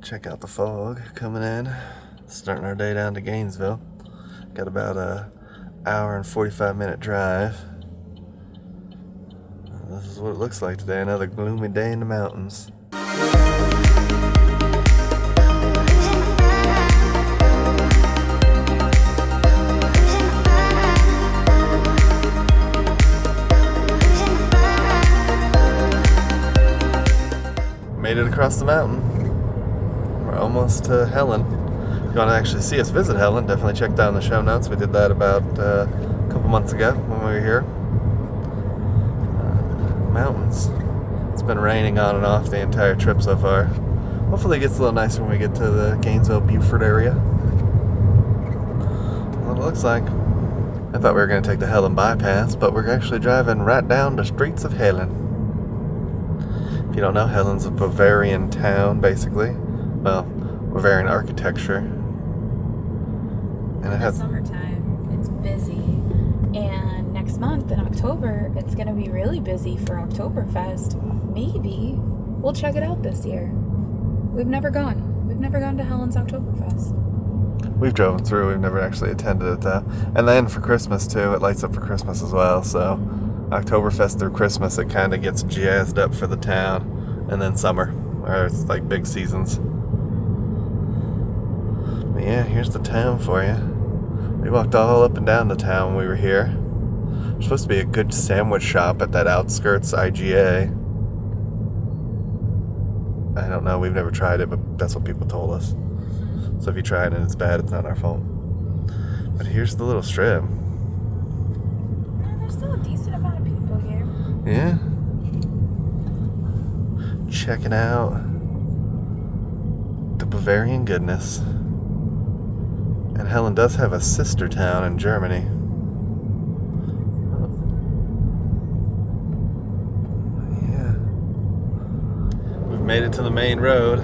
Check out the fog coming in. Starting our day down to Gainesville. Got about a hour and 45-minute drive. This is what it looks like today. Another gloomy day in the mountains. Made it across the mountain. We're almost to Helen. If you want to actually see us visit Helen, definitely check down the show notes. We did that about a couple months ago when we were here. Mountains. It's been raining on and off the entire trip so far. Hopefully it gets a little nicer when we get to the Gainesville, Buford area. That's what it looks like. I thought we were going to take the Helen bypass, but we're actually driving right down the streets of Helen. If you don't know, Helen's a Bavarian town, basically. Well, Bavarian architecture. And in the summertime, it's busy. And next month, in October, it's going to be really busy for Oktoberfest. Maybe we'll check it out this year. We've never gone. We've never gone to Helen's Oktoberfest. We've driven through. We've never actually attended it, though. And then for Christmas, too. It lights up for Christmas as well, so Oktoberfest through Christmas, it kind of gets jazzed up for the town. And then summer, or it's like big seasons. But yeah, here's the town for you. We walked all up and down the town when we were here. There's supposed to be a good sandwich shop at that outskirts IGA. I don't know, we've never tried it, but that's what people told us. So if you try it and it's bad, it's not our fault. But here's the little strip. There's still a decent amount of people here. Yeah. Checking out the Bavarian goodness. And Helen does have a sister town in Germany. Yeah. We've made it to the main road.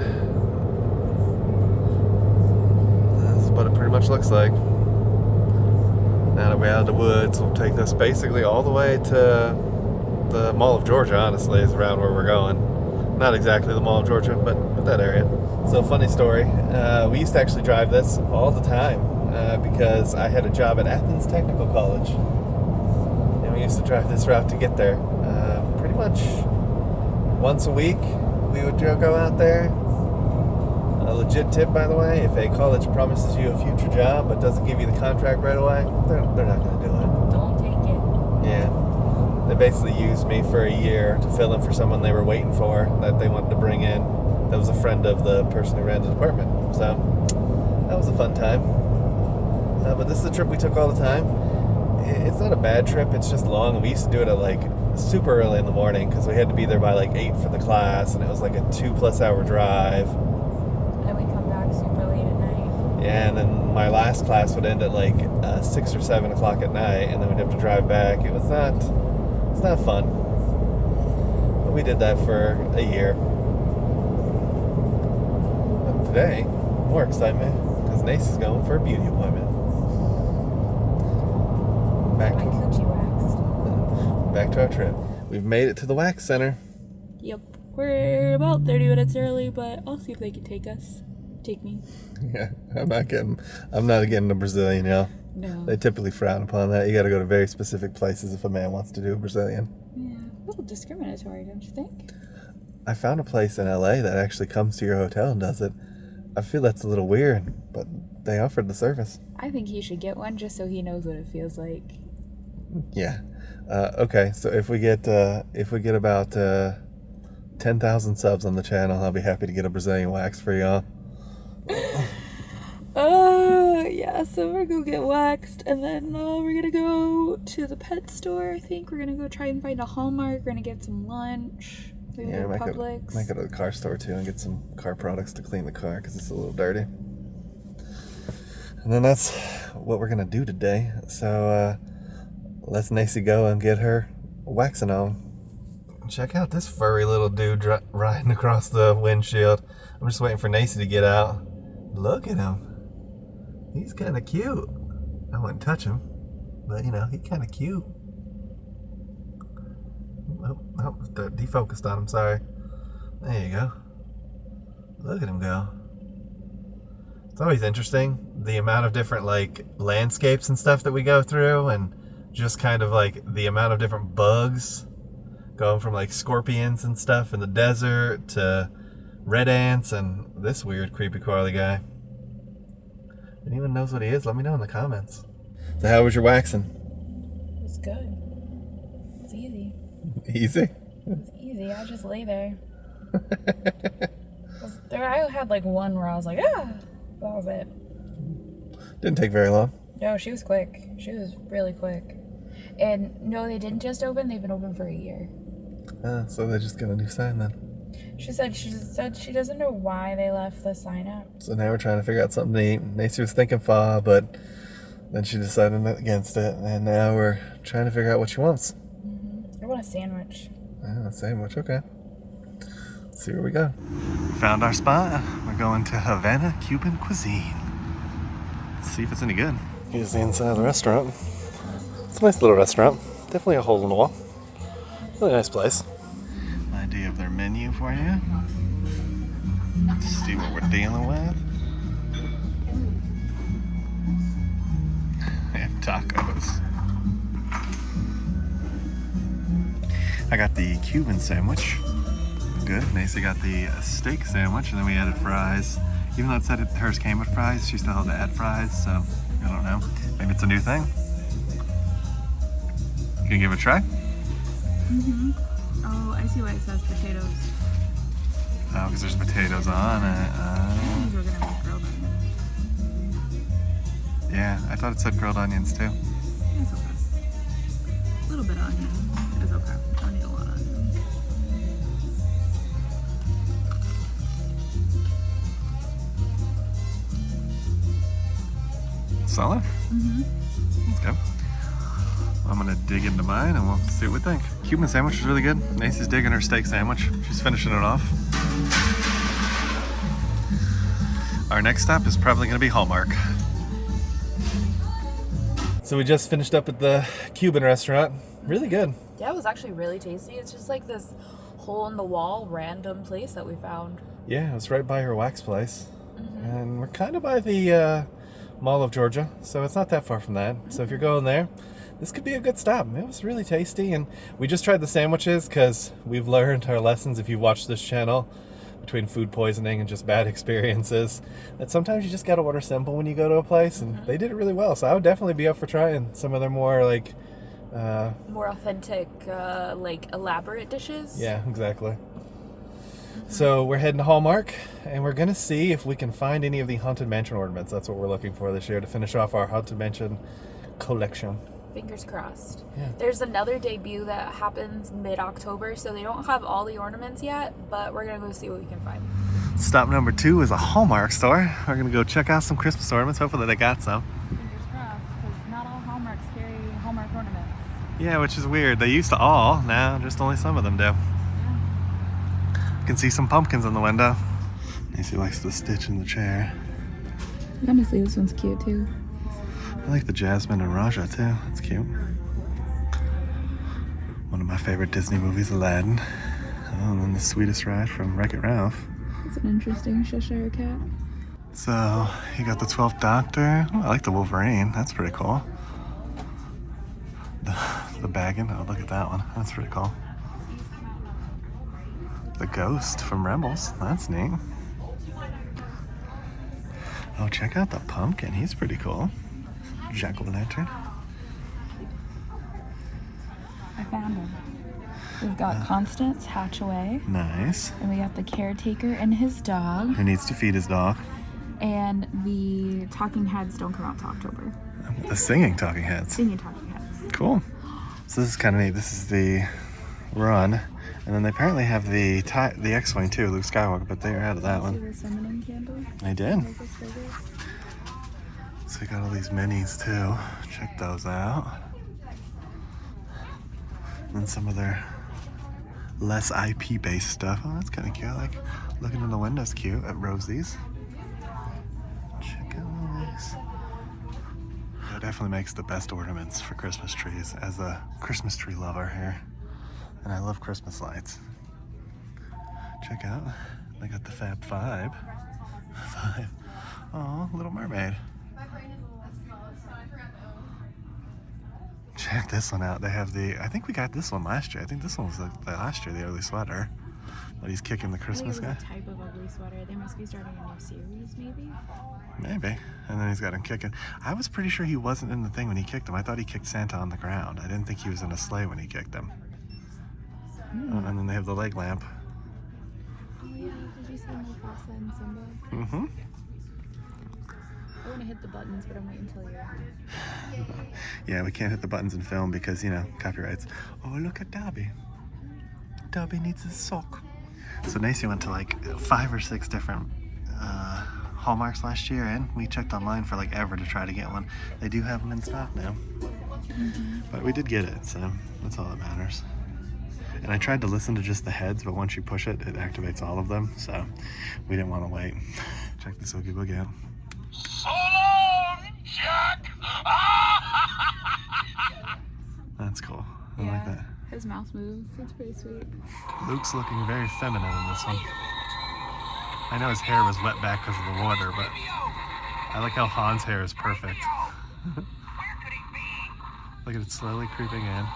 That's what it pretty much looks like. Now that we're out of the woods, we'll take this basically all the way to the Mall of Georgia, honestly, is around where we're going. Not exactly the Mall of Georgia, but that area. So, funny story. We used to actually drive this all the time because I had a job at Athens Technical College. And we used to drive this route to get there. Pretty much once a week, we would go out there. A legit tip, by the way, if a college promises you a future job but doesn't give you the contract right away, they're not going to do it. Don't take it. Yeah. They basically used me for a year to fill in for someone they were waiting for that they wanted to bring in. That was a friend of the person who ran the department. So, that was a fun time. But this is a trip we took all the time. It's not a bad trip, it's just long. We used to do it at like super early in the morning because we had to be there by like 8 for the class, and it was like a 2+ hour drive. And we come back super late at night. Yeah, and then my last class would end at like 6 or 7 o'clock at night, and then we'd have to drive back. It's not fun. But we did that for a year. But today, more excitement, because Nace is going for a beauty appointment. Back to our trip. We've made it to the wax center. Yep. We're about 30 minutes early, but I'll see if they can take us. Take me. Yeah, I'm not getting a Brazilian, y'all. No. They typically frown upon that. You got to go to very specific places if a man wants to do a Brazilian. Yeah, a little discriminatory, don't you think? I found a place in LA that actually comes to your hotel and does it. I feel that's a little weird, but they offered the service. I think he should get one just so he knows what it feels like. Yeah. Okay, so if we get about 10,000 subs on the channel, I'll be happy to get a Brazilian wax for y'all. Yeah, so we're gonna go get waxed, and then we're gonna go to the pet store, I think. We're gonna go try and find a Hallmark. We're gonna get some lunch. Maybe Yeah, might go to the car store, too, and get some car products to clean the car, because it's a little dirty. And then that's what we're gonna do today. So, let's Nacy go and get her waxing on. Check out this furry little dude riding across the windshield. I'm just waiting for Nacy to get out. Look at him. He's kind of cute. I wouldn't touch him, but he's kind of cute. Oh, defocused on him, sorry. There you go. Look at him go. It's always interesting, the amount of different like landscapes and stuff that we go through, and just kind of like the amount of different bugs, going from like scorpions and stuff in the desert to red ants and this weird creepy crawly guy. Anyone knows what he is? Let me know in the comments. So how was your waxing? It was good. It's easy. Easy? It's easy. I just lay there. I had like one where I was like, ah, that was it. Didn't take very long. No, she was quick. She was really quick. And no, they didn't just open. They've been open for a year. So they just got a new sign then. She said she doesn't know why they left the sign up. So now we're trying to figure out something to eat. Macy was thinking pho, but then she decided against it. And now we're trying to figure out what she wants. Mm-hmm. I want a sandwich. A sandwich, okay. Let's see where we go. Found our spot. We're going to Havana Cuban cuisine. Let's see if it's any good. Here's the inside of the restaurant. It's a nice little restaurant. Definitely a hole in the wall. Really nice place. Idea of their menu for you. Let's see what we're dealing with. They have tacos. I got the Cuban sandwich. Good. Macy got the steak sandwich, and then we added fries. Even though it said hers came with fries, she still had to add fries, so I don't know. Maybe it's a new thing. You can give it a try? Mm-hmm. Oh, I see why it says potatoes. Oh, because there's potatoes on it. These were gonna be grilled onions. Yeah, I thought it said grilled onions too. It's okay. A little bit of onion. It's okay. I don't need a lot of onion. Solid? Mm-hmm. Let's go. I'm gonna dig into mine and we'll see what we think. Cuban sandwich is really good. Macy's digging her steak sandwich. She's finishing it off. Our next stop is probably gonna be Hallmark. So we just finished up at the Cuban restaurant. Really good. Yeah, it was actually really tasty. It's just like this hole in the wall random place that we found. Yeah, it's right by her wax place. Mm-hmm. And we're kind of by the Mall of Georgia, so it's not that far from that. Mm-hmm. So if you're going there, this could be a good stop. It was really tasty, and we just tried the sandwiches because we've learned our lessons, if you've watched this channel, between food poisoning and just bad experiences, that sometimes you just gotta order simple when you go to a place, and they did it really well. So I would definitely be up for trying some of their more like more authentic, like elaborate dishes. Yeah, exactly. So we're heading to Hallmark, and we're gonna see if we can find any of the Haunted Mansion ornaments. That's what we're looking for this year to finish off our Haunted Mansion collection. Fingers crossed. Yeah. There's another debut that happens mid-October, so they don't have all the ornaments yet, but we're gonna go see what we can find. Stop number 2 is a Hallmark store. We're gonna go check out some Christmas ornaments. Hopefully they got some. Fingers crossed, because not all Hallmarks carry Hallmark ornaments. Yeah, which is weird. They used to all, now just only some of them do. Yeah. You can see some pumpkins in the window. Macy likes the stitch in the chair. Honestly, this one's cute too. I like the Jasmine and Raja too. That's cute. One of my favorite Disney movies, Aladdin. Oh, and then The Sweetest Ride from Wreck-It Ralph. It's an interesting Cheshire cat. So, you got the 12th Doctor. Oh, I like the Wolverine. That's pretty cool. The Baggin. Oh, look at that one. That's pretty cool. The Ghost from Rebels. That's neat. Oh, check out the pumpkin. He's pretty cool. Jack-o'-lantern. I found him. We've got Constance Hatchaway. Nice. And we got the caretaker and his dog. Who needs to feed his dog? And the talking heads don't come out till October. The singing talking heads. Singing talking heads. Cool. So this is kind of neat. This is the run. And then they apparently have the X-Wing too, Luke Skywalker, but they're out of that one. See the summoning candle? I did. So we got all these minis too. Check those out. And then some of their less IP based stuff. Oh, that's kind of cute. I like looking in the windows cute at Rosie's. Check out all these. That definitely makes the best ornaments for Christmas trees as a Christmas tree lover here. And I love Christmas lights. Check out, they got the Fab Five. Oh, Little Mermaid. Check this one out. They have the, I think we got this one last year. I think this one was the last year, the ugly sweater. But he's kicking the Christmas guy. I think it was a type of ugly sweater. They must be starting a new series, maybe? Maybe. And then he's got him kicking. I was pretty sure he wasn't in the thing when he kicked him. I thought he kicked Santa on the ground. I didn't think he was in a sleigh when he kicked him. And then they have the leg lamp. Oh yeah, did you see Mufasa and Simba? Mm-hmm. I want to hit the buttons, but I'm waiting until you're... Yeah, we can't hit the buttons in film because, you know, copyrights. Oh, look at Dobby. Dobby needs his sock. So Nacy went to like 5 or 6 different Hallmarks last year, and we checked online for like ever to try to get one. They do have them in stock now. But we did get it, so that's all that matters. And I tried to listen to just the heads, but once you push it, it activates all of them, so we didn't want to wait. Check this Oogie Boogie out. So long, Jack! That's cool. I like that. His mouth moves. It's pretty sweet. Luke's looking very feminine in this one. I know his hair was wet back because of the water, but I like how Han's hair is perfect. Look at it slowly creeping in.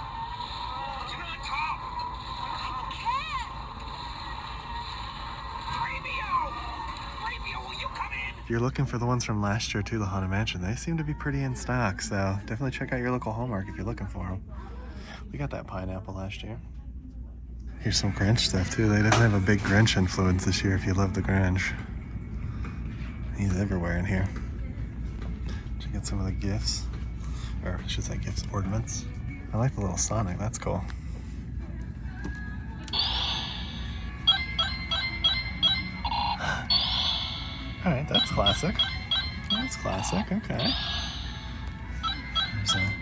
If you're looking for the ones from last year too, the Haunted Mansion, they seem to be pretty in stock, so definitely check out your local Hallmark if you're looking for them. We got that pineapple last year. Here's some Grinch stuff too. They definitely have a big Grinch influence this year if you love the Grinch. He's everywhere in here. Check out some of the gifts. Or I should say gifts, ornaments. I like the little Sonic, that's cool. Alright, that's classic. That's classic, okay. There's a...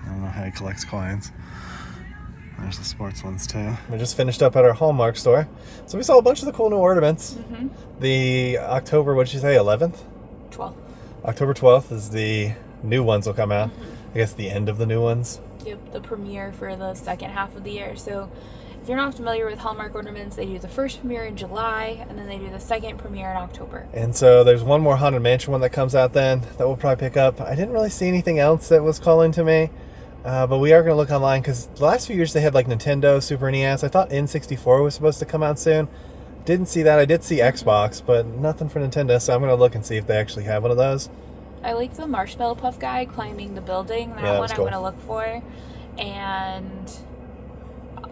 I don't know how he collects coins. There's the sports ones too. We just finished up at our Hallmark store. So we saw a bunch of the cool new ornaments. The October, what did you say, 11th? 12th. October 12th is the new ones will come out. I guess the end of the new ones. Yep, the premiere for the second half of the year. So if you're not familiar with Hallmark ornaments, they do the first premiere in July, and then they do the second premiere in October. And so there's one more Haunted Mansion one that comes out then that we'll probably pick up. I didn't really see anything else that was calling to me. But we are going to look online because the last few years they had like Nintendo, Super NES. I thought N64 was supposed to come out soon. Didn't see that. I did see Xbox, but nothing for Nintendo. So I'm going to look and see if they actually have one of those. I like the marshmallow puff guy climbing the building. That one I'm cool. going to look for. And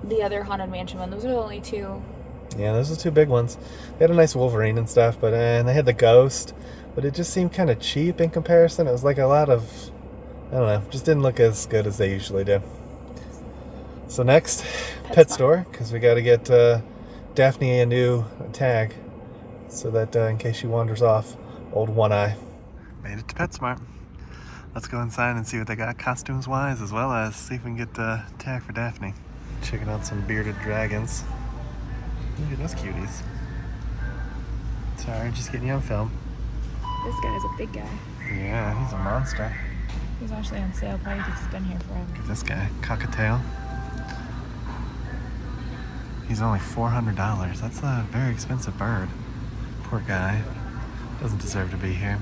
the other Haunted Mansion one. Those are the only two. Yeah, those are the two big ones. They had a nice Wolverine and stuff, but and they had the Ghost. But it just seemed kind of cheap in comparison. It was like a lot of... I don't know, just didn't look as good as they usually do. So next, pet store, because we got to get Daphne a new tag so that in case she wanders off, old One Eye. Made it to PetSmart. Let's go inside and see what they got costumes-wise, as well as see if we can get a tag for Daphne. Checking out some bearded dragons. Look at those cuties. Sorry, just getting you on film. This guy's a big guy. Yeah, he's a monster. He's actually on sale, probably because he's been here forever. Look at this guy, cockatiel. He's only $400. That's a very expensive bird. Poor guy. Doesn't deserve to be here.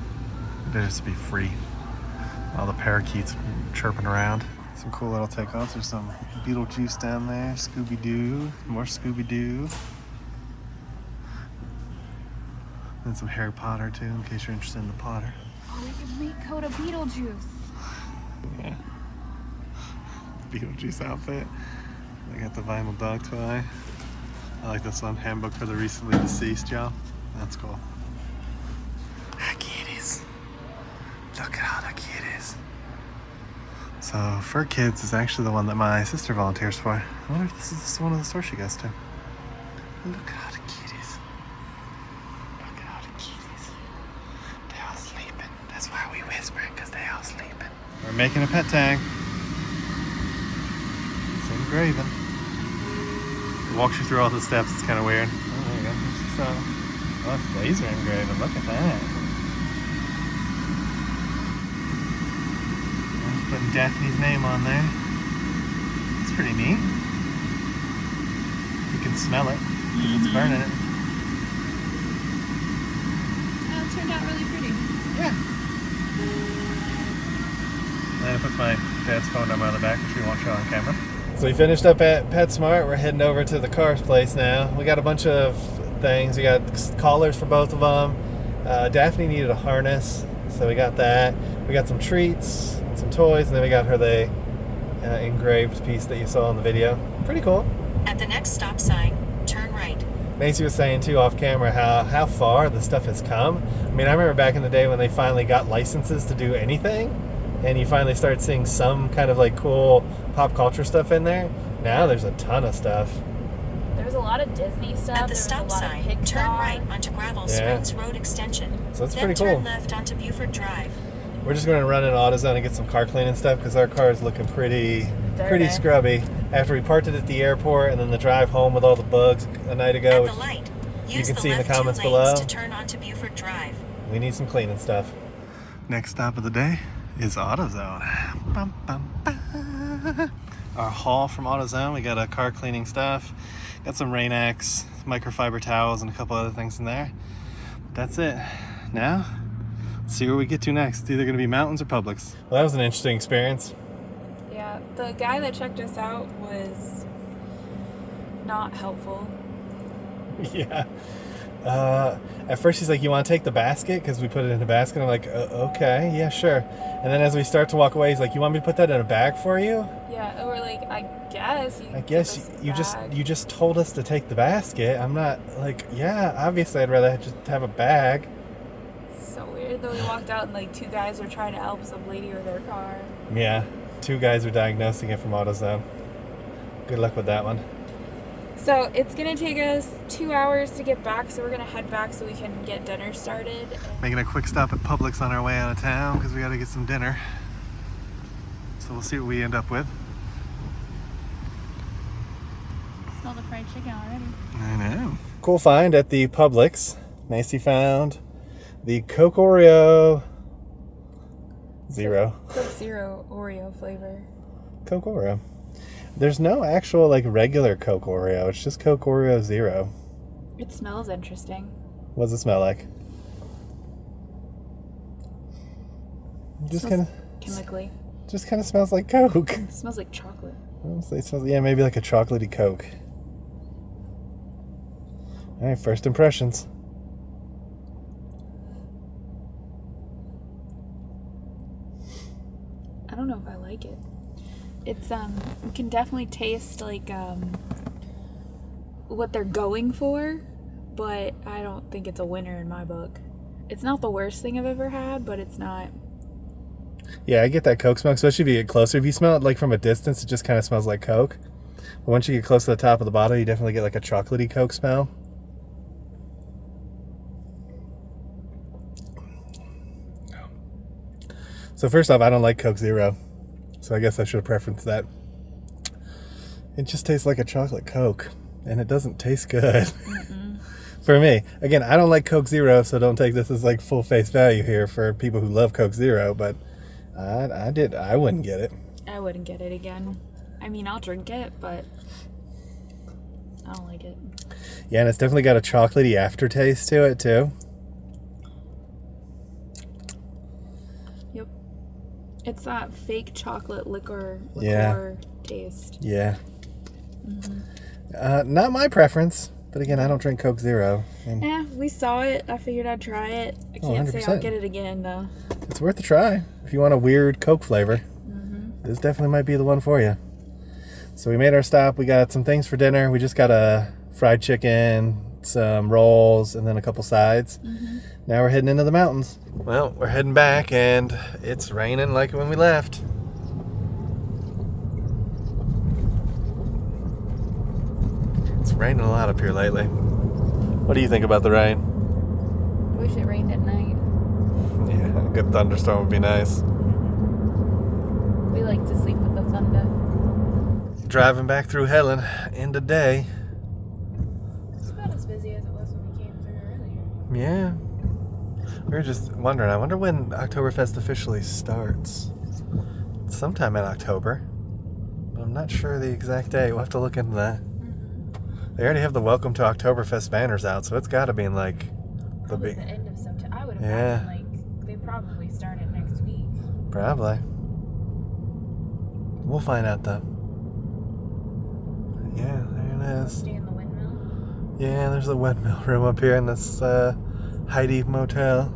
He deserves to be free. All the parakeets chirping around. Some cool little takeoffs. There's some Beetlejuice down there. Scooby-Doo. More Scooby-Doo. And some Harry Potter too, in case you're interested in the Potter. Oh, we can make Coda Beetlejuice. Yeah. Beetlejuice outfit. They got the vinyl dog toy. I like this one, Handbook for the Recently Deceased, y'all. That's cool. Ah, kitties. Look at all the kitties. So, Fur Kids is actually the one that my sister volunteers for. I wonder if this is one of the stores she goes to. Look at all the kitties. Look at all the kitties. They're all sleeping. That's why we whispering, because they all sleeping. We're making a pet tag. It's engraving. It walks you through all the steps. It's kind of weird. Oh, there you go. Oh, it's laser engraving. Look at that. Just putting Daphne's name on there. It's pretty neat. You can smell it. It's burning it. Oh, it turned out really pretty. Yeah. And I put my dad's phone number on the back, which we won't show on camera. So we finished up at PetSmart. We're heading over to the Cars place now. We got a bunch of things. We got collars for both of them. Daphne needed a harness, so we got that. We got some treats, some toys, and then we got her the engraved piece that you saw in the video. Pretty cool. At the next stop sign, turn right. Macy was saying too off camera how far the stuff has come. I mean, I remember back in the day when they finally got licenses to do anything, and you finally start seeing some kind of like cool pop culture stuff in there. Now there's a ton of stuff. There was a lot of Disney stuff. At the stop sign, turn right onto Gravel Springs Road Extension. So that's then pretty cool. Turn left onto Buford Drive. We're just going to run in AutoZone and get some car cleaning stuff because our car is looking pretty scrubby. After we parked it at the airport and then the drive home with all the bugs a night ago. At the light, you use can the see in the left comments 2 lanes below. to turn onto Buford Drive. We need some cleaning stuff. Next stop of the day is AutoZone. Bum, bum, bum. Our haul from AutoZone. We got car cleaning stuff. Got some Rain-X, microfiber towels, and a couple other things in there. That's it. Now, let's see where we get to next. It's either going to be mountains or Publix. Well, that was an interesting experience. Yeah, the guy that checked us out was not helpful. Yeah. At first he's like, you want to take the basket? Because we put it in a basket. I'm like, okay, yeah, sure. And then as we start to walk away, he's like, you want me to put that in a bag for you? Yeah, and we're like, I guess. You just told us to take the basket. I'm not like, yeah, obviously I'd rather just have a bag. So weird. Then we walked out and like 2 guys were trying to help some lady with her car. Yeah, 2 guys are diagnosing it from AutoZone. Good luck with that one. So it's going to take us 2 hours to get back, so we're going to head back so we can get dinner started. Making a quick stop at Publix on our way out of town because we got to get some dinner. So we'll see what we end up with. Smell the fried chicken already. I know. Cool find at the Publix. Macy found the Coke Oreo Zero. Coke Zero Oreo flavor. Coke Oreo. There's no actual like regular Coke Oreo. It's just Coke Oreo Zero. It smells interesting. What does it smell like? Just kind of chemically. Just kind of smells like Coke. It smells like chocolate. It smells, yeah, maybe like a chocolatey Coke. All right, first impressions. I don't know if I like it. It's you can definitely taste like what they're going for, but I don't think it's a winner in my book. It's not the worst thing I've ever had, but it's not. Yeah, I get that Coke smell, especially if you get closer. If you smell it like from a distance, it just kind of smells like Coke. But once you get close to the top of the bottle, you definitely get like a chocolatey Coke smell. So first off, I don't like Coke Zero. So I guess I should have preferenced that. It just tastes like a chocolate Coke, and it doesn't taste good. For me. Again, I don't like Coke Zero, so don't take this as like full face value here for people who love Coke Zero, but I wouldn't get it. I wouldn't get it again. I mean, I'll drink it, but I don't like it. Yeah, and it's definitely got a chocolatey aftertaste to it too. Yep. It's that fake chocolate liquor taste. Yeah. Not my preference, but again, I don't drink Coke Zero. We saw it. I figured I'd try it. I can't say I'll get it again, though. It's worth a try if you want a weird Coke flavor. This definitely might be the one for you. So we made our stop. We got some things for dinner. We just got a fried chicken, some rolls, and then a couple sides. Now we're heading into the mountains. Well, we're heading back, and it's raining like when we left. It's raining a lot up here lately. What do you think about the rain? I wish it rained at night. Yeah, a good thunderstorm would be nice. We like to sleep with the thunder. Driving back through Helen in the day. It's about as busy as it was when we came through earlier. Yeah. We were just wondering, I wonder when Oktoberfest officially starts. It's sometime in October. But I'm not sure the exact day. We'll have to look into that. They already have the Welcome to Oktoberfest banners out, so it's got to be in like the Probably big. the end of September. I would imagine Yeah. like they probably start it next week. Probably. We'll find out though. Yeah, there it is. Stay in the windmill. Yeah, there's a windmill room up here in this Heidi motel.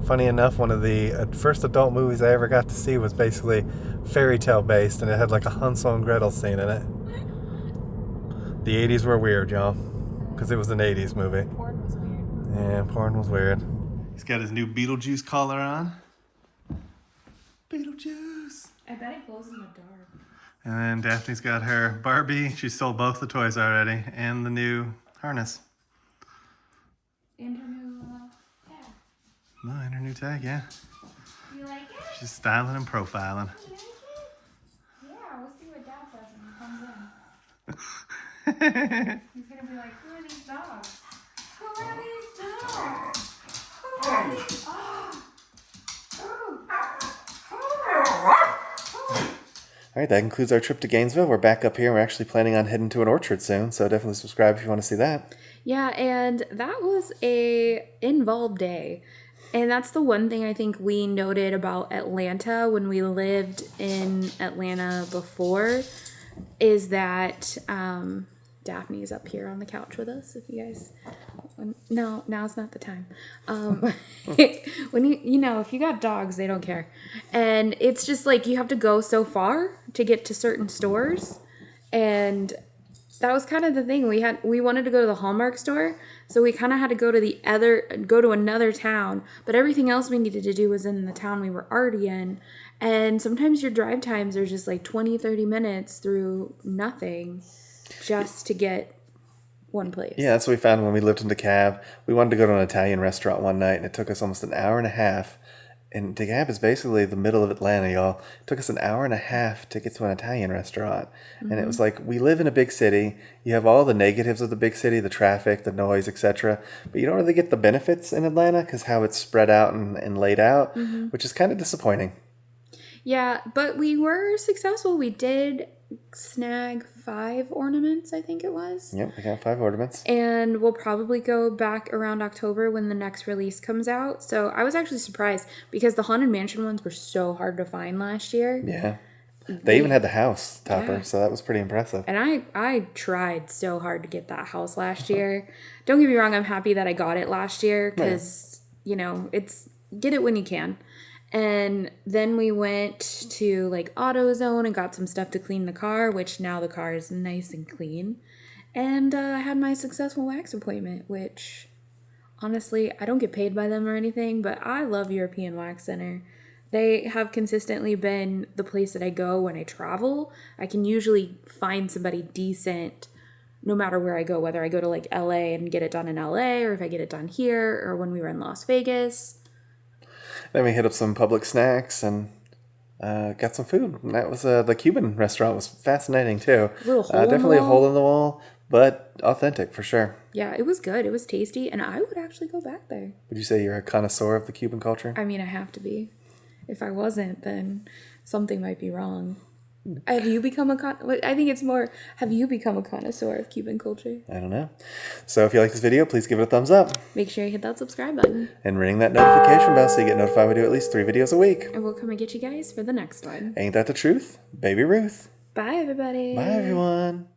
Funny enough, one of the first adult movies I ever got to see was basically fairy tale based, and it had like a Hansel and Gretel scene in it. The 80s were weird, y'all, because it was an 80s movie. Porn was weird. Yeah, porn was weird. He's got his new Beetlejuice collar on. Beetlejuice! I bet it glows in the dark. And then Daphne's got her Barbie. She sold both the toys already, and the new harness. And her new tag. No, and her new tag, yeah. You like it? She's styling and profiling. You like it? Yeah, we'll see what Dad says when he comes in. He's gonna be like, who are these dogs? Who are these dogs? Who are these? All right, that concludes our trip to Gainesville. We're back up here. We're actually planning on heading to an orchard soon, so definitely subscribe if you want to see that. Yeah, and that was a involved day. And that's the one thing I think we noted about Atlanta when we lived in Atlanta before, is that Daphne's up here on the couch with us. If you guys, no, now's not the time. When if you got dogs, they don't care, and it's just like you have to go so far to get to certain stores, and that was kind of the thing. We wanted to go to the Hallmark store, so we kind of had to go to another town, but everything else we needed to do was in the town we were already in. And sometimes your drive times are just like 20-30 minutes through nothing just to get one place. Yeah, that's what we found when we lived in DeKalb. We wanted to go to an Italian restaurant one night, and it took us almost an hour and a half. And DeKalb is basically the middle of Atlanta, y'all. It took us an hour and a half to get to an Italian restaurant. Mm-hmm. And it was like, we live in a big city. You have all the negatives of the big city, the traffic, the noise, etc. But you don't really get the benefits in Atlanta because how it's spread out and laid out, mm-hmm. which is kind of disappointing. Yeah, but we were successful. We did snag 5 ornaments, I think it was. Yep, we got 5 ornaments. And we'll probably go back around October when the next release comes out. So I was actually surprised because the Haunted Mansion ones were so hard to find last year. Yeah. They even had the house topper, so that was pretty impressive. And I tried so hard to get that house last year. Don't get me wrong, I'm happy that I got it last year because, it's get it when you can. And then we went to like AutoZone and got some stuff to clean the car, which now the car is nice and clean. And I had my successful wax appointment, which honestly, I don't get paid by them or anything, but I love European Wax Center. They have consistently been the place that I go when I travel. I can usually find somebody decent no matter where I go, whether I go to like LA and get it done in LA or if I get it done here or when we were in Las Vegas. Then we hit up some public snacks and got some food. And that was the Cuban restaurant was fascinating too. Definitely a hole in the wall, but authentic for sure. Yeah, it was good. It was tasty, and I would actually go back there. Would you say you're a connoisseur of the Cuban culture? I mean, I have to be. If I wasn't, then something might be wrong. Have you become I think it's more, have you become a connoisseur of Cuban culture? I don't know. So if you like this video, please give it a thumbs up. Make sure you hit that subscribe button. And ring that notification bell so you get notified we do at least 3 videos a week. And we'll come and get you guys for the next one. Ain't that the truth? Baby Ruth. Bye, everybody. Bye, everyone.